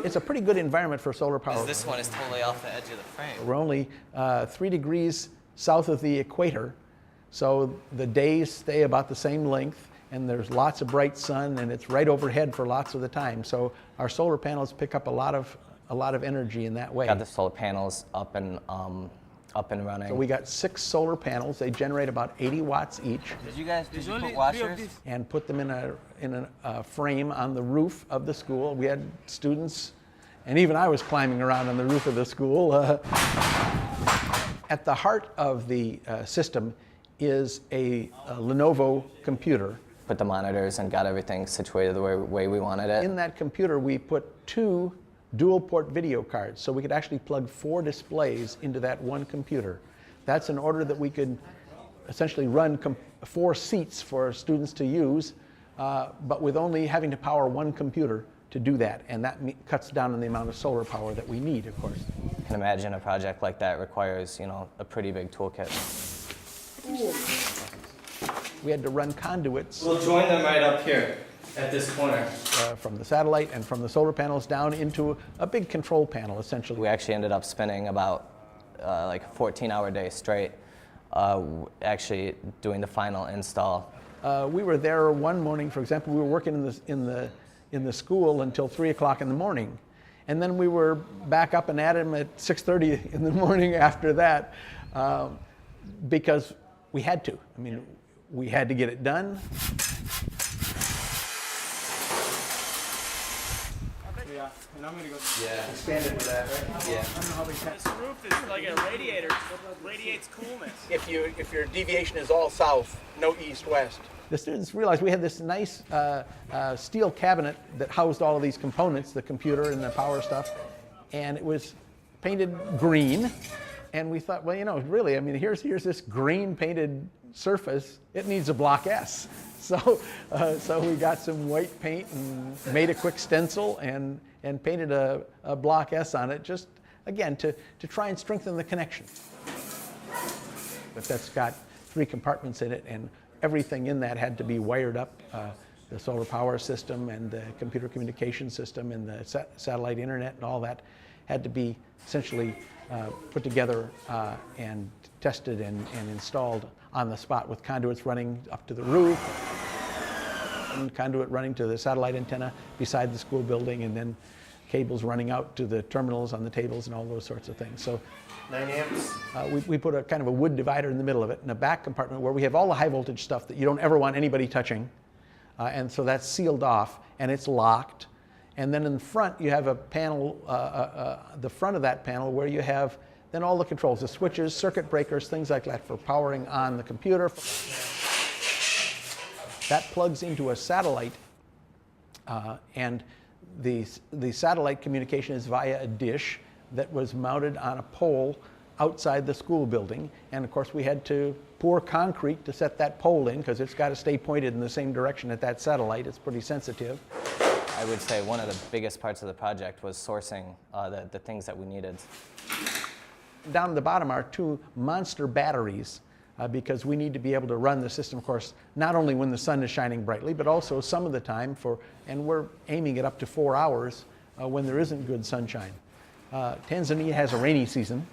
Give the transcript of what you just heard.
it's a pretty good environment for solar power. This one is totally off the edge of the frame. We're only 3 degrees south of the equator, so the days stay about the same length, and there's lots of bright sun, and it's right overhead for lots of the time. So our solar panels pick up a lot of energy in that way. Got the solar panels up and running. So we got 6 solar panels. They generate about 80 watts each. Did you put washers? And put them in a frame on the roof of the school. We had students, and even I was climbing around on the roof of the school. At the heart of the system is a Lenovo computer. Put the monitors and got everything situated the way we wanted it. In that computer, we put 2 dual port video cards, so we could actually plug 4 displays into that one computer. That's in order that we could essentially run 4 seats for students to use, but with only having to power 1 computer to do that, and that cuts down on the amount of solar power that we need, of course. You can imagine a project like that requires, a pretty big toolkit. We had to run conduits. We'll join them right up here at this corner. From the satellite and from the solar panels down into a big control panel, essentially. We actually ended up spending about like a 14-hour day straight, actually doing the final install. We were there one morning, for example. We were working in the school until 3 o'clock in the morning, and then we were back up and at him at 6:30 in the morning after that, because we had to. I mean, we had to get it done. And I'm gonna go Expanded with that, right? Yeah. I don't know how they This roof is like a radiator. It radiates coolness. If your deviation is all south, no east-west. The students realized we had this nice steel cabinet that housed all of these components, the computer and the power stuff, and it was painted green. And we thought, well, really, I mean, here's this green painted surface. It needs a block S. So we got some white paint and made a quick stencil and painted a block S on it, just again to try and strengthen the connection. But that's got 3 compartments in it, and everything in that had to be wired up. The solar power system and the computer communication system and the satellite internet and all that had to be essentially put together and tested and installed on the spot, with conduits running up to the roof, and conduit running to the satellite antenna beside the school building, and then cables running out to the terminals on the tables and all those sorts of things. So 9 amps. we put a kind of a wood divider in the middle of it, in a back compartment where we have all the high voltage stuff that you don't ever want anybody touching. And so that's sealed off, and it's locked. And then in the front, you have a panel, the front of that panel, where you have then all the controls, the switches, circuit breakers, things like that for powering on the computer. That plugs into a satellite, and the satellite communication is via a dish that was mounted on a pole outside the school building. And of course, we had to pour concrete to set that pole in, because it's got to stay pointed in the same direction at that satellite. It's pretty sensitive. I would say one of the biggest parts of the project was sourcing the things that we needed. Down at the bottom are 2 monster batteries, because we need to be able to run the system, of course, not only when the sun is shining brightly, but also some of the time and we're aiming it up to 4 hours when there isn't good sunshine. Tanzania has a rainy season,